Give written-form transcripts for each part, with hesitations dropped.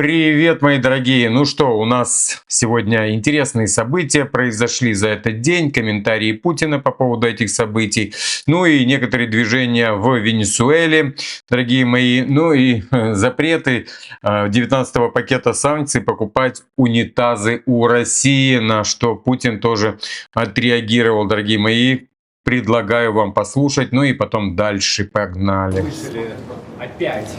Привет, мои дорогие! Ну что, у нас сегодня интересные события произошли за этот день, комментарии Путина по поводу этих событий, ну и некоторые движения в Венесуэле, дорогие мои, ну и запреты 19-го пакета санкций покупать унитазы у России, на что Путин тоже отреагировал, дорогие мои. Предлагаю вам послушать, ну и потом дальше погнали. Слышали опять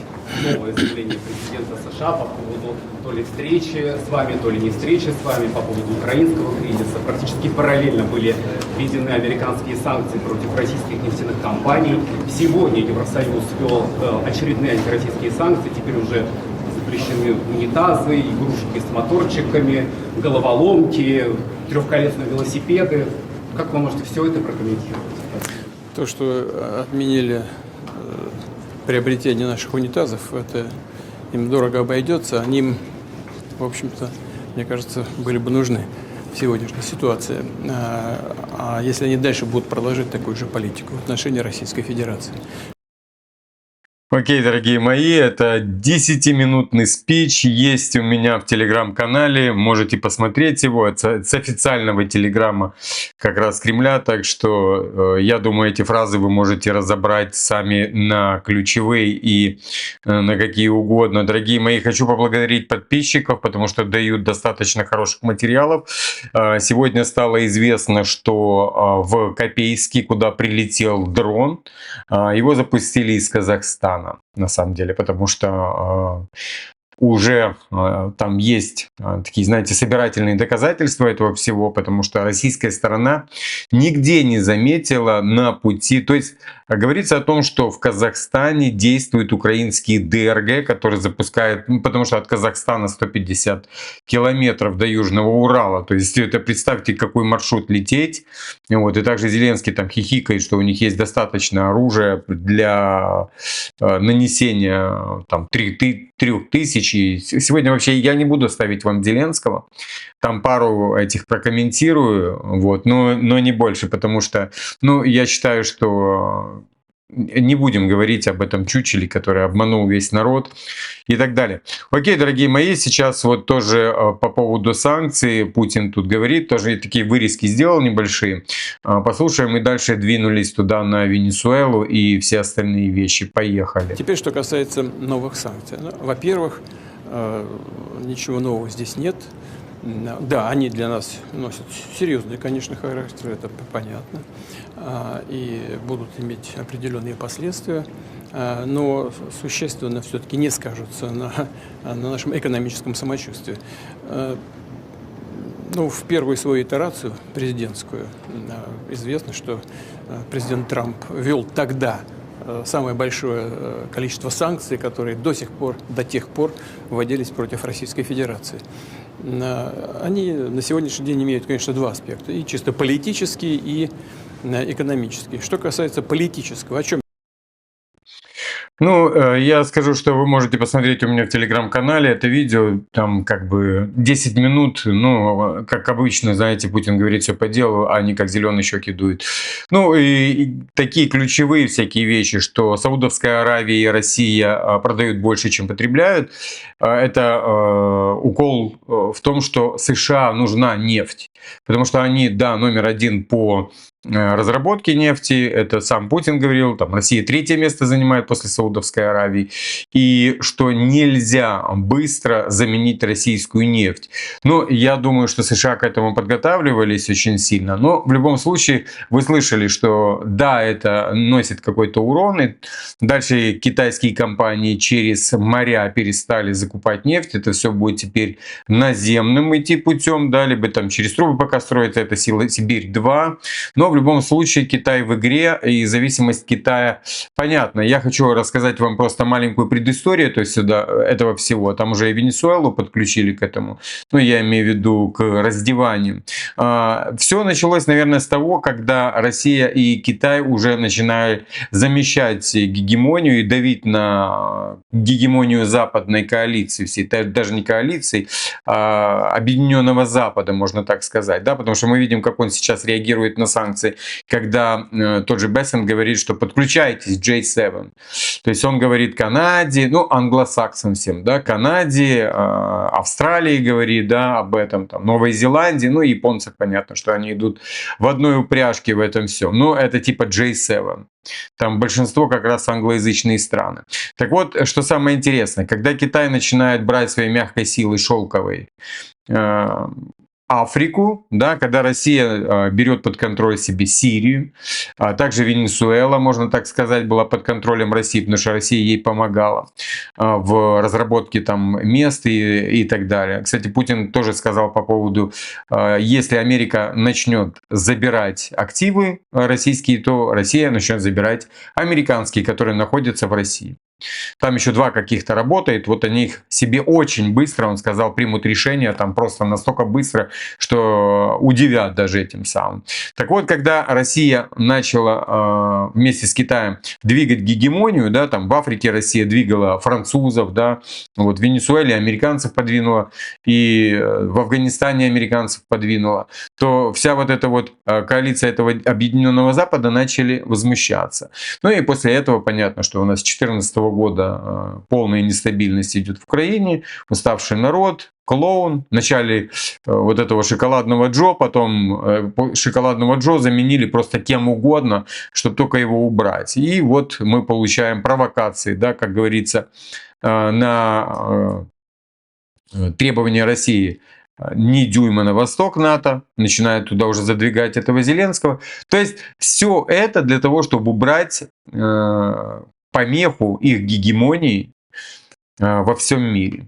новое заявление президента США по поводу то ли встречи с вами, то ли не встречи с вами, по поводу украинского кризиса. Практически параллельно были введены американские санкции против российских нефтяных компаний. Сегодня Евросоюз ввел очередные антироссийские санкции, теперь уже запрещены унитазы, игрушки с моторчиками, головоломки, трехколесные велосипеды. Как вы можете все это прокомментировать? То, что отменили приобретение наших унитазов, это им дорого обойдется. Они им, в общем-то, мне кажется, были бы нужны в сегодняшней ситуации. А если они дальше будут продолжать такую же политику в отношении Российской Федерации? Окей, дорогие мои, это 10-минутный спич, есть у меня в телеграм-канале, можете посмотреть его, это с официального телеграма как раз Кремля, так что я думаю, эти фразы вы можете разобрать сами на ключевые и на какие угодно. Дорогие мои, хочу поблагодарить подписчиков, потому что дают достаточно хороших материалов. Сегодня стало известно, что в Копейске, куда прилетел дрон, его запустили из Казахстана. На самом деле, потому что уже там есть такие, знаете, собирательные доказательства этого всего, потому что российская сторона нигде не заметила на пути, то есть говорится о том, что в Казахстане действуют украинские ДРГ, которые запускают, потому что от Казахстана 150 километров до Южного Урала, то есть это представьте, какой маршрут лететь, вот, и также Зеленский там хихикает, что у них есть достаточно оружия для нанесения там 3000. И сегодня вообще я не буду ставить вам Зеленского, там пару этих прокомментирую, вот, но не больше, потому что, ну, я считаю, что не будем говорить об этом чучеле, который обманул весь народ и так далее. Окей, дорогие мои, сейчас вот тоже по поводу санкций Путин тут говорит, тоже такие вырезки сделал небольшие. Послушаем и дальше двинулись туда на Венесуэлу и все остальные вещи. Поехали. Теперь, что касается новых санкций. Во-первых, ничего нового здесь нет. Да, они для нас носят серьезный, конечно, характер, это понятно, и будут иметь определенные последствия, но существенно все-таки не скажутся на нашем экономическом самочувствии. Ну, в первую свою итерацию президентскую известно, что президент Трамп ввел тогда самое большое количество санкций, которые до тех пор вводились против Российской Федерации. Они на сегодняшний день имеют, конечно, два аспекта, и чисто политический, и экономический. Что касается политического, о чем? Ну, я скажу, что вы можете посмотреть у меня в телеграм-канале это видео, там как бы 10 минут, ну, как обычно, знаете, Путин говорит все по делу, а не как зеленые щеки дует. Ну, и такие ключевые всякие вещи, что Саудовская Аравия и Россия продают больше, чем потребляют, это укол в том, что США нужна нефть, потому что они, да, номер один по разработки нефти, это сам Путин говорил, там Россия третье место занимает после Саудовской Аравии, и что нельзя быстро заменить российскую нефть. Но я думаю, что США к этому подготавливались очень сильно, но в любом случае вы слышали, что да, это носит какой-то урон, и дальше китайские компании через моря перестали закупать нефть, это все будет теперь наземным идти путем, да, либо там через трубы пока строится, это Сибирь-2, но в любом случае Китай в игре и зависимость Китая понятна. Я хочу рассказать вам просто маленькую предысторию, то есть сюда этого всего. Там уже и Венесуэлу подключили к этому. Ну, я имею в виду к раздеванию. Все началось, наверное, с того, когда Россия и Китай уже начинают замещать гегемонию и давить на гегемонию западной коалиции, всей, даже не коалиции, а Объединенного Запада, можно так сказать, да, потому что мы видим, как он сейчас реагирует на санкции санкции, когда тот же Бессент говорит, что подключайтесь к J7. То есть он говорит Канаде, ну, англосаксам всем, да, Канаде, Австралии говорит, да, об этом, там, Новой Зеландии, ну, японцев понятно, что они идут в одной упряжке в этом всем. Но это типа J7. Там большинство как раз англоязычные страны. Так вот, что самое интересное, когда Китай начинает брать своей мягкой силой шелковой Африку, да, когда Россия берет под контроль себе Сирию, а также Венесуэла, можно так сказать, была под контролем России, потому что Россия ей помогала в разработке там мест и так далее. Кстати, Путин тоже сказал по поводу, если Америка начнет забирать активы российские, то Россия начнет забирать американские, которые находятся в России. Там еще два каких-то работает, вот они их себе очень быстро, он сказал, примут решение, там просто настолько быстро, что удивят даже этим самым. Так вот, когда Россия начала вместе с Китаем двигать гегемонию, да, там в Африке Россия двигала французов, да, вот в Венесуэле американцев подвинула, и в Афганистане американцев подвинула, то вся вот эта вот коалиция этого объединенного Запада начали возмущаться. Ну и после этого понятно, что у нас с 2014 года полная нестабильность идет в Украине, уставший народ, клоун. Вначале вот этого шоколадного Джо, потом шоколадного Джо заменили просто кем угодно, чтобы только его убрать. И вот мы получаем провокации, да, как говорится, на требования России ни дюйма на восток НАТО, начинает туда уже задвигать этого Зеленского. То есть все это для того, чтобы убрать помеху их гегемонии во всем мире.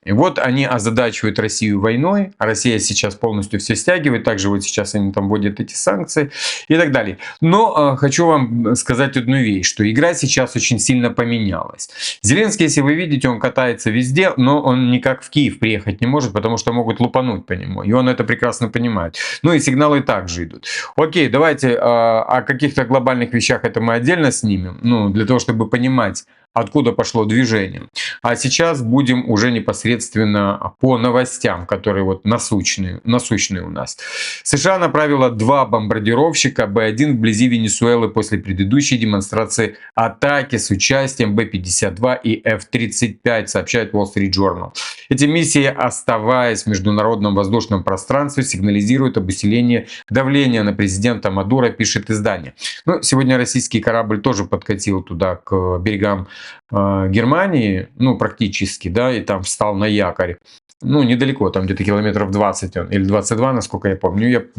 И вот они озадачивают Россию войной, а Россия сейчас полностью все стягивает, также вот сейчас они там вводят эти санкции и так далее. Но хочу вам сказать одну вещь, что игра сейчас очень сильно поменялась. Зеленский, если вы видите, он катается везде, но он никак в Киев приехать не может, потому что могут лупануть по нему, и он это прекрасно понимает. Ну и сигналы также идут. Окей, давайте о каких-то глобальных вещах это мы отдельно снимем, ну, для того, чтобы понимать, откуда пошло движение. А сейчас будем уже непосредственно по новостям, которые вот насущные у нас. США направила 2 бомбардировщика Б-1 вблизи Венесуэлы после предыдущей демонстрации атаки с участием Б-52 и F-35, сообщает Wall Street Journal. Эти миссии, оставаясь в международном воздушном пространстве, сигнализируют об усилении давления на президента Мадуро, пишет издание. Ну, сегодня российский корабль тоже подкатил туда, к берегам Германии, ну, практически, да, и там встал на якорь. Ну, недалеко, там где-то километров 20 он, или 22, насколько я помню.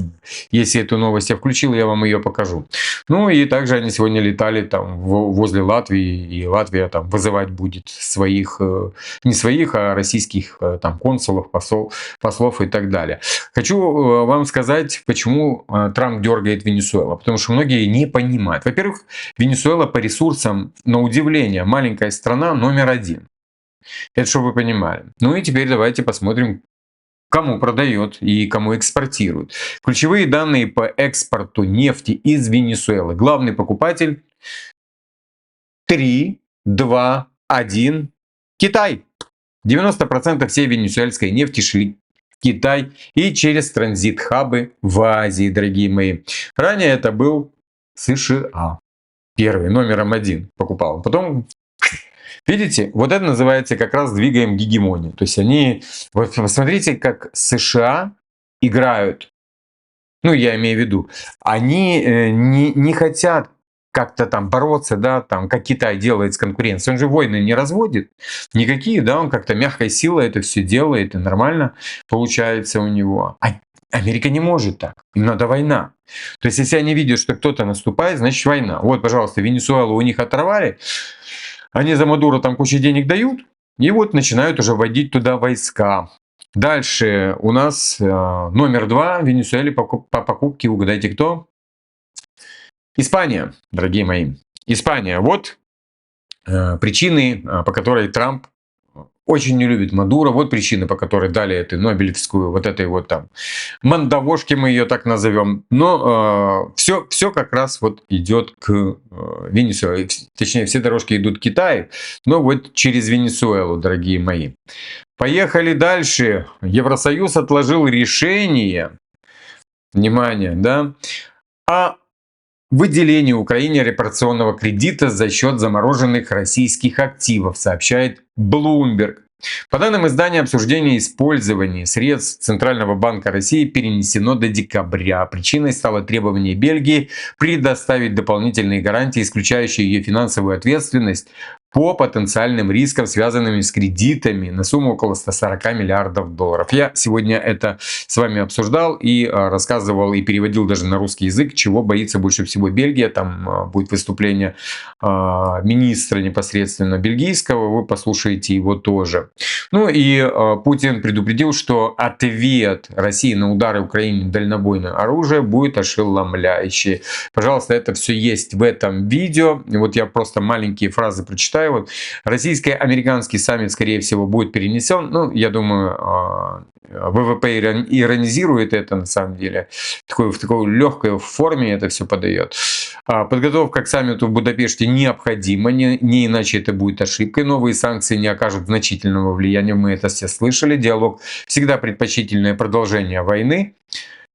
Если эту новость я включил, я вам ее покажу. Ну, и также они сегодня летали там возле Латвии, и Латвия там вызывать будет своих, не своих, а российских там консулов, послов и так далее. Хочу вам сказать, почему Трамп дергает Венесуэлу. Потому что многие не понимают. Во-первых, Венесуэла по ресурсам, на удивление, маленькая страна номер 1. Это чтобы вы понимали. Ну и теперь давайте посмотрим, кому продает и кому экспортирует. Ключевые данные по экспорту нефти из Венесуэлы. Главный покупатель 3, 2, 1. Китай. 90% всей венесуэльской нефти шли в Китай и через транзит-хабы в Азии, дорогие мои. Ранее это был США. Первый, номером 1 покупал. Потом... Видите, вот это называется как раз двигаем гегемонию. То есть они, вот посмотрите, как США играют, ну я имею в виду, они не хотят как-то там бороться, да, там, как Китай делает с конкуренцией. Он же войны не разводит никакие, да, он как-то мягкой силой это все делает, и нормально получается у него. А Америка не может так, им надо война. То есть если они видят, что кто-то наступает, значит война. Вот, пожалуйста, Венесуэлу у них оторвали, они за Мадуро там кучу денег дают, и вот начинают уже вводить туда войска. Дальше у нас номер 2 в Венесуэле по покупке, угадайте кто? Испания, дорогие мои. Испания. Вот причины, по которой Трамп очень не любит Мадуро. Вот причины, по которой дали эту Нобелевскую, вот этой вот там мандавошки, мы ее так назовем. Но все как раз вот идет к Венесуэле. Точнее, все дорожки идут к Китаю, но вот через Венесуэлу, дорогие мои. Поехали дальше. Евросоюз отложил решение, внимание, да, о выделение Украине репарационного кредита за счет замороженных российских активов, сообщает Bloomberg. По данным издания, обсуждение использования средств Центрального банка России перенесено до декабря. Причиной стало требование Бельгии предоставить дополнительные гарантии, исключающие ее финансовую ответственность по потенциальным рискам, связанным с кредитами на сумму около 140 миллиардов долларов. Я сегодня это с вами обсуждал и рассказывал, и переводил даже на русский язык, чего боится больше всего Бельгия. Там будет выступление министра непосредственно бельгийского, вы послушаете его тоже. Ну и Путин предупредил, что ответ России на удары Украине дальнобойное оружие будет ошеломляющий. Пожалуйста, это все есть в этом видео. Вот я просто маленькие фразы прочитаю. Вот. Российско-американский саммит, скорее всего, будет перенесен. Ну, я думаю, ВВП иронизирует это на самом деле. В такой легкой форме это все подает. Подготовка к саммиту в Будапеште необходима, не иначе это будет ошибкой. Новые санкции не окажут значительного влияния, мы это все слышали. Диалог всегда предпочтительное продолжение войны,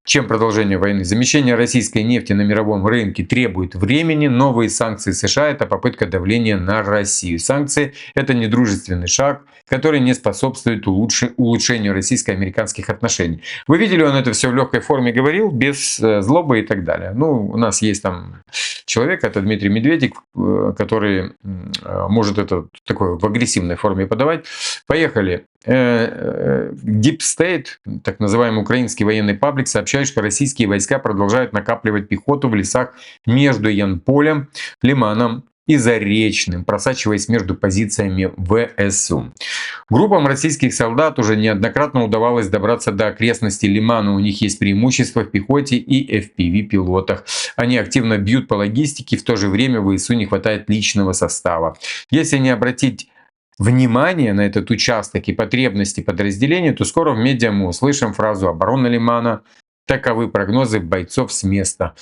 чем продолжение войны. Замещение российской нефти на мировом рынке требует времени. Новые санкции США – это попытка давления на Россию. Санкции – это недружественный шаг, который не способствует улучшению российско-американских отношений. Вы видели, он это все в легкой форме говорил, без злобы и так далее. Ну, у нас есть там человек, это Дмитрий Медведев, который может это такой в агрессивной форме подавать. Поехали. Deep State, так называемый украинский военный паблик, сообщает, что российские войска продолжают накапливать пехоту в лесах между Янполем, Лиманом и Заречным, просачиваясь между позициями ВСУ. Группам российских солдат уже неоднократно удавалось добраться до окрестностей Лимана. У них есть преимущество в пехоте и FPV-пилотах. Они активно бьют по логистике, в то же время ВСУ не хватает личного состава. Если не обратить внимание на этот участок и потребности подразделения, то скоро в медиа мы услышим фразу «оборона Лимана». Таковы прогнозы бойцов с места.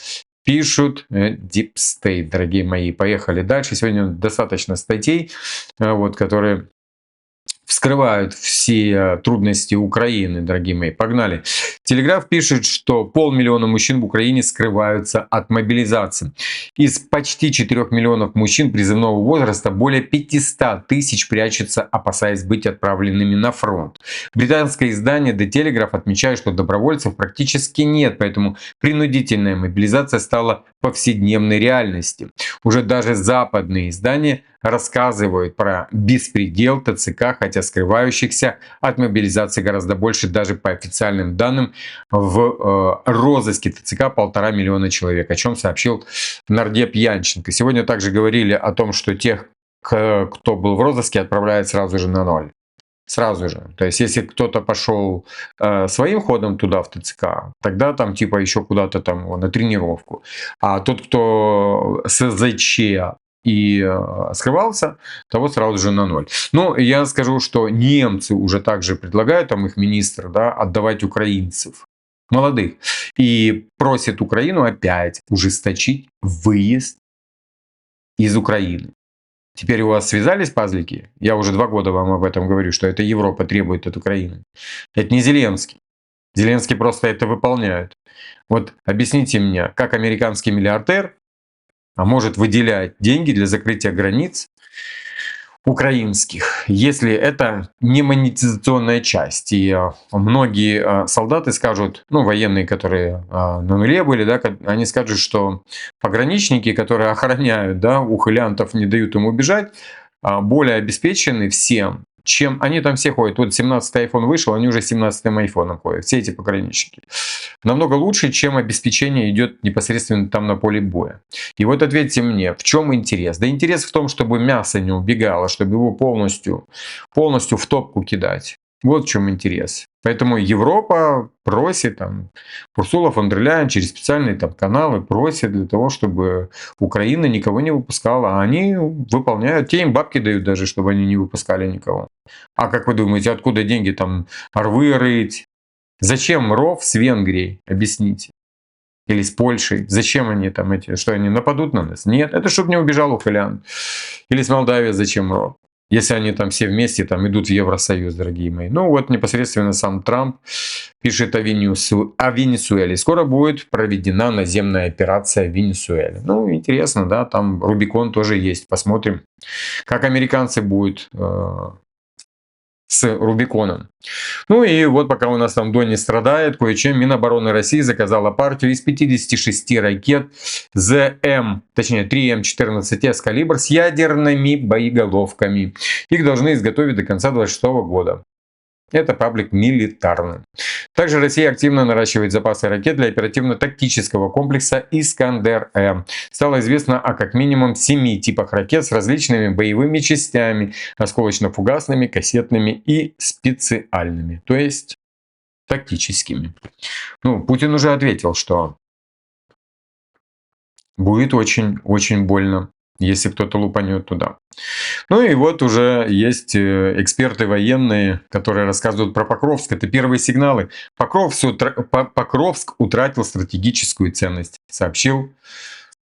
Пишут Deep State, дорогие мои. Поехали дальше. Сегодня достаточно статей, которые вскрывают все трудности Украины, дорогие мои. Погнали. Телеграф пишет, что 500 000 мужчин в Украине скрываются от мобилизации. Из почти 4 миллионов мужчин призывного возраста более 500 тысяч прячутся, опасаясь быть отправленными на фронт. Британское издание The Telegraph отмечает, что добровольцев практически нет, поэтому принудительная мобилизация стала повседневной реальностью. Уже даже западные издания рассказывают про беспредел ТЦК, хотя скрывающихся от мобилизации гораздо больше. Даже по официальным данным в розыске ТЦК 1,5 миллиона человек, о чем сообщил нардеп Янченко. Сегодня также говорили о том, что тех, кто был в розыске, отправляют сразу же на ноль. Сразу же. То есть, если кто-то пошел своим ходом туда, в ТЦК, тогда там типа еще куда-то там на тренировку. А тот, кто с СЗЧ и скрывался, того сразу же на ноль. Но я скажу, что немцы уже также предлагают, там их министр, отдавать украинцев, молодых. И просят Украину опять ужесточить выезд из Украины. Теперь у вас связались пазлики? Я уже 2 года вам об этом говорю, что это Европа требует от Украины. Это не Зеленский. Зеленский просто это выполняет. Вот объясните мне, как американский миллиардер может выделять деньги для закрытия границ украинских, если это не монетизационная часть. И многие солдаты скажут, военные, которые на нуле были, они скажут, что пограничники, которые охраняют, ухилянтов, не дают им убежать, более обеспечены всем, чем они там все ходят. Вот 17-й iPhone вышел, они уже 17-м айфоном ходят. Все эти пограничники. Намного лучше, чем обеспечение идет непосредственно там на поле боя. И вот ответьте мне, в чем интерес? Да интерес в том, чтобы мясо не убегало, чтобы его полностью в топку кидать. Вот в чем интерес. Поэтому Европа просит, Урсула фон дер Ляйен через специальные каналы просит для того, чтобы Украина никого не выпускала. А они выполняют, те им бабки дают даже, чтобы они не выпускали никого. А как вы думаете, откуда деньги рвы рыть? Зачем ров с Венгрией? Объясните. Или с Польшей. Зачем они что они нападут на нас? Нет, это чтобы не убежал ухилян. Или с Молдавией зачем ров? Если они там все вместе там идут в Евросоюз, дорогие мои. Ну вот непосредственно сам Трамп пишет о Венесуэле. Скоро будет проведена наземная операция в Венесуэле. Ну, интересно, да, там Рубикон тоже есть. Посмотрим, как американцы будут с Рубиконом. Ну и вот пока у нас там Донни страдает, кое-чем Минобороны России заказала партию из 56 ракет ЗМ, точнее 3М14С калибр с ядерными боеголовками. Их должны изготовить до конца 2026 года. Это паблик милитарный. Также Россия активно наращивает запасы ракет для оперативно-тактического комплекса «Искандер-М». Стало известно о как минимум 7 типах ракет с различными боевыми частями, осколочно-фугасными, кассетными и специальными, то есть тактическими. Ну, Путин уже ответил, что будет очень-очень больно, если кто-то лупанет туда. Ну и вот уже есть эксперты военные, которые рассказывают про Покровск. Это первые сигналы. Покровск утратил стратегическую ценность, сообщил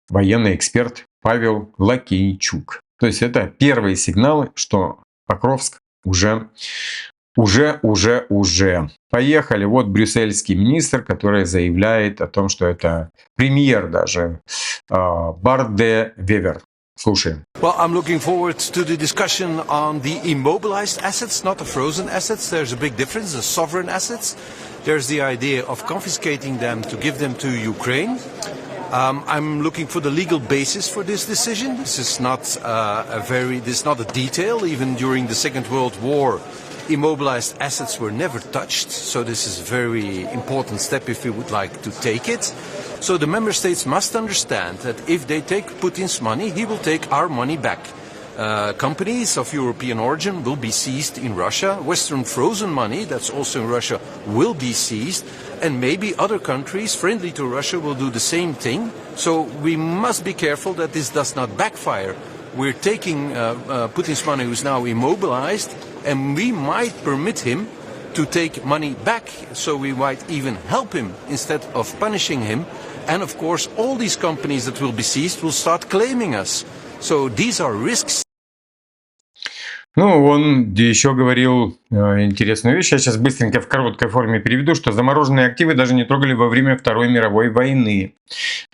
военный эксперт Павел Лакейчук. То есть это первые сигналы, что Покровск уже. Поехали. Вот брюссельский министр, который заявляет о том, что это премьер даже Барде Вевер. Слушаем. Well, I'm looking forward to the discussion on the immobilized assets, not the frozen assets. There's a big difference. The sovereign assets, there's the idea of confiscating them to give them to Ukraine. I'm looking for the legal basis for this decision. This is not this is not a detail. Even during the Second World War, immobilized assets were never touched. So this is a very important step if we would like to take it. So the member states must understand that if they take Putin's money, he will take our money back. Companies of European origin will be seized in Russia. Western frozen money, that's also in Russia, will be seized. And maybe other countries friendly to Russia will do the same thing. So we must be careful that this does not backfire. We're taking Putin's money, who's now immobilized, and we might permit him to take money back. So we might even help him instead of punishing him. And of course, all these companies that will be seized will start claiming us. So these are risks. Ну, он еще говорил интересную вещь. Я сейчас быстренько в короткой форме переведу, что замороженные активы даже не трогали во время Второй мировой войны,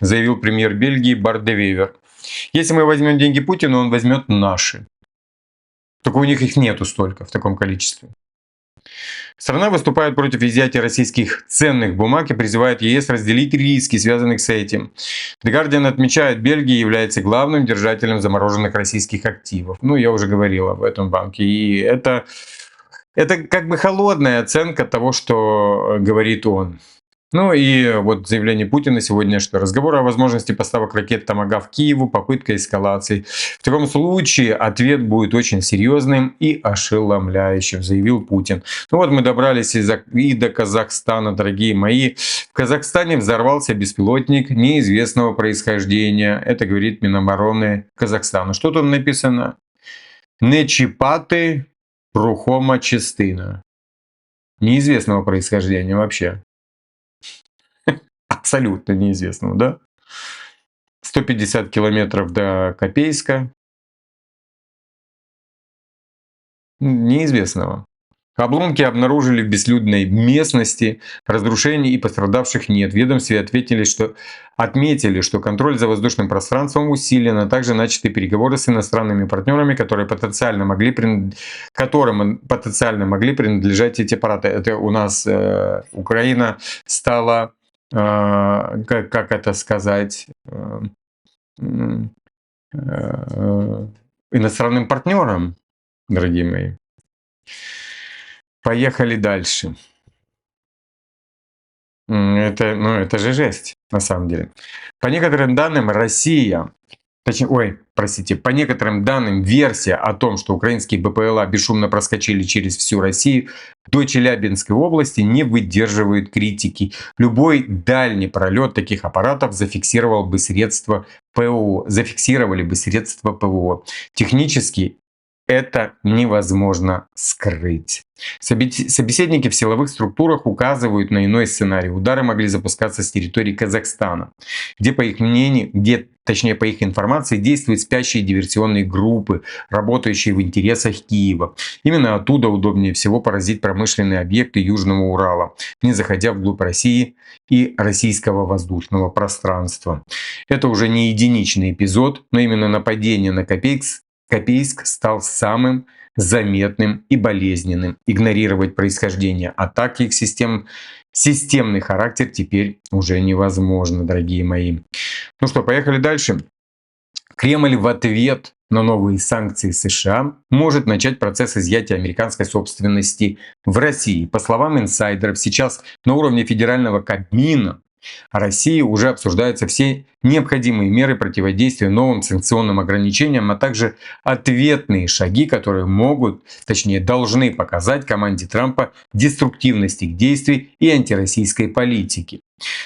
заявил премьер Бельгии Барт де Вевер. Если мы возьмем деньги Путина, он возьмет наши. Только у них их нету столько в таком количестве. Страна выступает против изъятия российских ценных бумаг и призывает ЕС разделить риски, связанных с этим. The Guardian отмечает, Бельгия является главным держателем замороженных российских активов. Ну, я уже говорил об этом банке. И это как бы холодная оценка того, что говорит он. Ну и вот заявление Путина сегодня, что разговор о возможности поставок ракет «Томагав» Киеву, попытка эскалации. В таком случае ответ будет очень серьезным и ошеломляющим, заявил Путин. Ну вот мы добрались и до Казахстана, дорогие мои. В Казахстане взорвался беспилотник неизвестного происхождения. Это говорит Минобороны Казахстана. Что там написано? Нечипаты рухома частина. Неизвестного происхождения вообще. Абсолютно неизвестного, да? 150 километров до Копейска. Неизвестного. Обломки обнаружили в беслюдной местности, разрушений и пострадавших нет. В ведомстве отметили, что контроль за воздушным пространством усилен, а также начаты переговоры с иностранными партнерами, которым потенциально могли принадлежать эти аппараты. Это у нас Украина стала, как это сказать, иностранным партнером, дорогие мои. Поехали дальше. Это же жесть, на самом деле. По некоторым данным, по некоторым данным, версия о том, что украинские БПЛА бесшумно проскочили через всю Россию до Челябинской области, не выдерживает критики. Любой дальний пролет таких аппаратов зафиксировали бы средства ПВО. Технически это невозможно скрыть. Собеседники в силовых структурах указывают на иной сценарий. Удары могли запускаться с территории Казахстана, где, по их мнению, точнее, по их информации, действуют спящие диверсионные группы, работающие в интересах Киева. Именно оттуда удобнее всего поразить промышленные объекты Южного Урала, не заходя вглубь России и российского воздушного пространства. Это уже не единичный эпизод, но именно нападение на Копейск стал самым заметным и болезненным. Игнорировать происхождение атак и их системный характер теперь уже невозможно, дорогие мои. Ну что, поехали дальше. Кремль в ответ на новые санкции США может начать процесс изъятия американской собственности в России. По словам инсайдеров, сейчас на уровне федерального Кабмина России уже обсуждаются все необходимые меры противодействия новым санкционным ограничениям, а также ответные шаги, которые могут, точнее должны показать команде Трампа деструктивность их действий и антироссийской политики.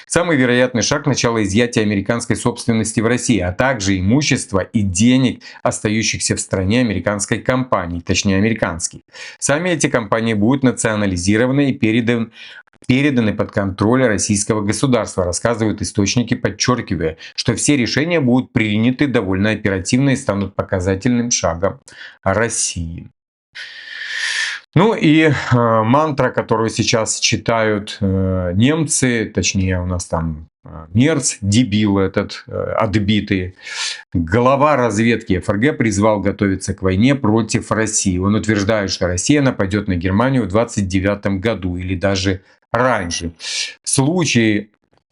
Самый вероятный шаг – начало изъятия американской собственности в России, а также имущества и денег, остающихся в стране американской компании, точнее американских. Сами эти компании будут национализированы и переданы под контроль российского государства, рассказывают источники, подчеркивая, что все решения будут приняты довольно оперативно и станут показательным шагом России. Ну и мантра, которую сейчас читают немцы, точнее у нас там Мерц, дебил этот отбитый, глава разведки ФРГ призвал готовиться к войне против России. Он утверждает, что Россия нападет на Германию в 1929 году или даже раньше.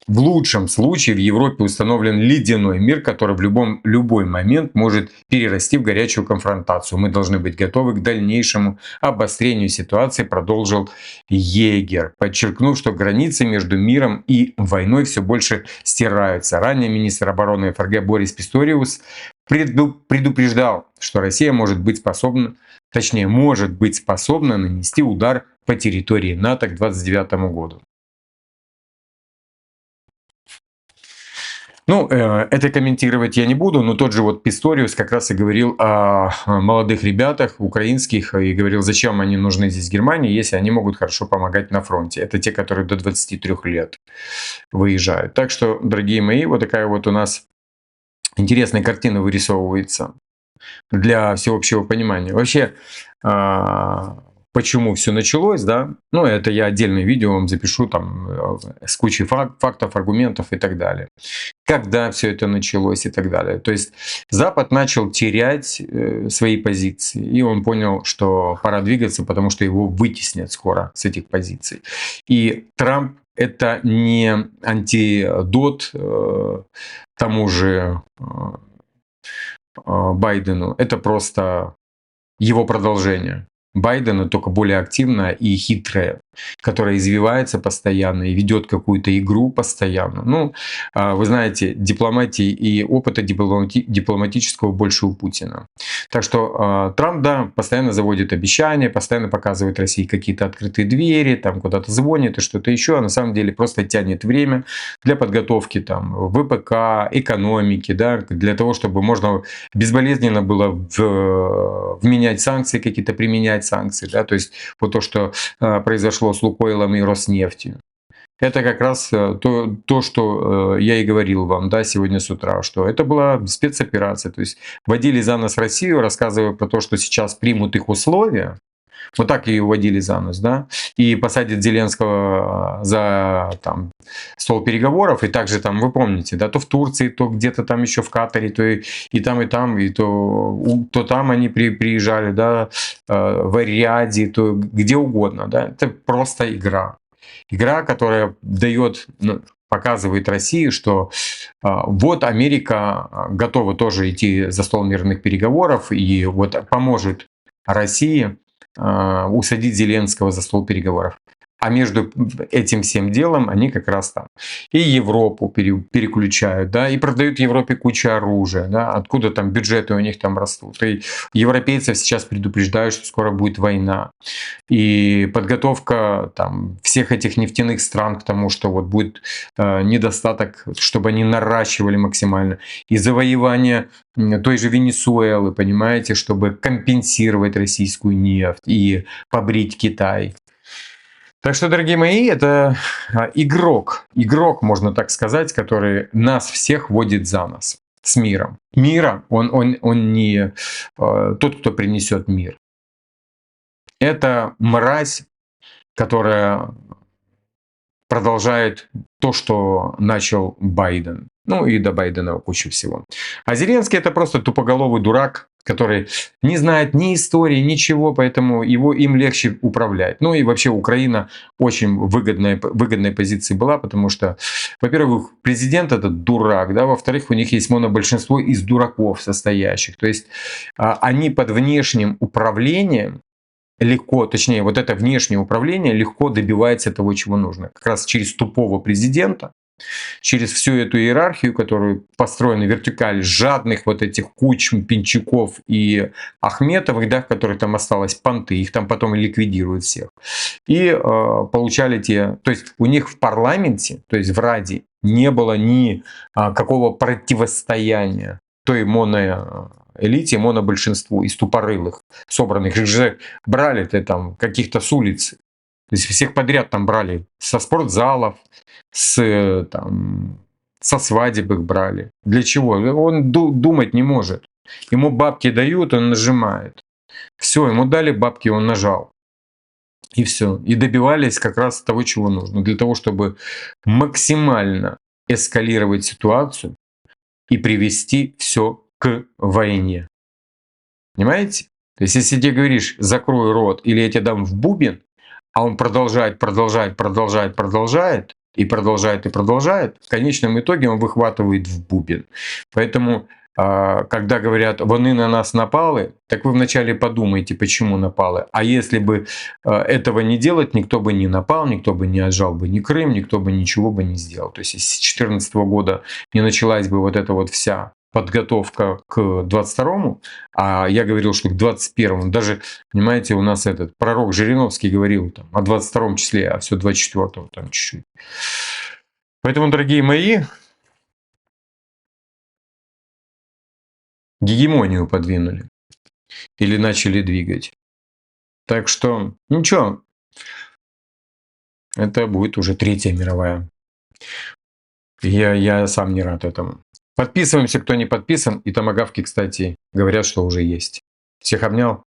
В лучшем случае в Европе установлен ледяной мир, который в любой момент может перерасти в горячую конфронтацию. Мы должны быть готовы к дальнейшему обострению ситуации, продолжил Йегер, подчеркнув, что границы между миром и войной все больше стираются. Ранее министр обороны ФРГ Борис Писториус предупреждал, что Россия может быть способна нанести удар по территории НАТО к 1929 году. Ну, это комментировать я не буду, но тот же вот Писториус как раз и говорил о молодых ребятах украинских и говорил, зачем они нужны здесь Германии, если они могут хорошо помогать на фронте. Это те, которые до 23 лет выезжают. Так что, дорогие мои, вот такая вот у нас интересная картина вырисовывается для всеобщего понимания. Вообще, почему все началось, да, ну это я отдельное видео вам запишу там с кучей фактов, аргументов и так далее. Когда все это началось и так далее. То есть Запад начал терять свои позиции, и он понял, что пора двигаться, потому что его вытеснят скоро с этих позиций. И Трамп — это не антидот тому же Байдену, это просто его продолжение. Байдена, только более активная и хитрая, которая извивается постоянно и ведет какую-то игру постоянно. Ну, вы знаете, дипломатии и опыта дипломатического больше у Путина. Так что Трамп, да, постоянно заводит обещания, постоянно показывает России какие-то открытые двери, там куда-то звонит и что-то еще, а на самом деле просто тянет время для подготовки там ВПК, экономики, да, для того, чтобы можно безболезненно было вменять санкции, какие-то применять санкции, да, то есть вот то, что произошло с Лукойлом и Роснефтью. Это как раз то, что я и говорил вам, да, сегодня с утра, что это была спецоперация, то есть водили за нос Россию, рассказывая про то, что сейчас примут их условия. Вот так ее водили за нос, да, и посадят Зеленского за там, стол переговоров, и также там, вы помните, да, то в Турции, то где-то там еще в Катаре, то и там, и то там они приезжали, да, в Риаде, то где угодно, да, это просто игра. Игра, которая показывает России, что вот Америка готова тоже идти за стол мирных переговоров и вот поможет России усадить Зеленского за стол переговоров. А между этим всем делом они как раз там и Европу переключают, да, и продают Европе кучу оружия, да, откуда там бюджеты у них там растут. И европейцев сейчас предупреждают, что скоро будет война. И подготовка там всех этих нефтяных стран к тому, что вот будет недостаток, чтобы они наращивали максимально. И завоевание той же Венесуэлы, понимаете, чтобы компенсировать российскую нефть и побрить Китай. Так что, дорогие мои, это игрок, можно так сказать, который нас всех водит за нос с миром. Мира, он не тот, кто принесет мир. Это мразь, которая продолжает то, что начал Байден. Ну и до Байдена кучу всего. А Зеленский это просто тупоголовый дурак, который не знает ни истории, ничего, поэтому им легче управлять. Ну и вообще Украина очень выгодной позиции была, потому что, во-первых, президент этот дурак, да, во-вторых, у них есть монобольшинство из дураков состоящих. То есть они под внешним управлением легко, точнее, вот это внешнее управление легко добивается того, чего нужно. Как раз через тупого президента, через всю эту иерархию, которая построена вертикаль жадных вот этих Кучм, Пинчуков и Ахметовых, да, в которых там осталось понты, их там потом ликвидируют всех. И получали то есть у них в парламенте, то есть в Раде, не было ни какого противостояния той элите, монобольшинству из тупорылых собранных. Их же брали-то там каких-то с улицы. То есть всех подряд там брали со спортзалов, со свадеб их брали. Для чего? Он думать не может. Ему бабки дают, он нажимает. Все, ему дали бабки, он нажал. И все. И добивались как раз того, чего нужно. Для того, чтобы максимально эскалировать ситуацию и привести все к войне. Понимаете? То есть, если тебе говоришь, закрой рот, или я тебе дам в бубен, а он продолжает, и продолжает, в конечном итоге он выхватывает в бубен. Поэтому, когда говорят, вони на нас напали, так вы вначале подумайте, почему напали. А если бы этого не делать, никто бы не напал, никто бы не отжал бы ни Крым, никто бы ничего бы не сделал. То есть, если с 2014 года не началась бы вот эта вот вся подготовка к 22-му, а я говорил, что к 21-му, даже, понимаете, у нас этот пророк Жириновский говорил там, о 22-м числе, а все 24-го там чуть-чуть. Поэтому, дорогие мои, гегемонию подвинули или начали двигать. Так что, ничего, это будет уже Третья мировая. Я сам не рад этому. Подписываемся, кто не подписан. И томагавки, кстати, говорят, что уже есть. Всех обнял.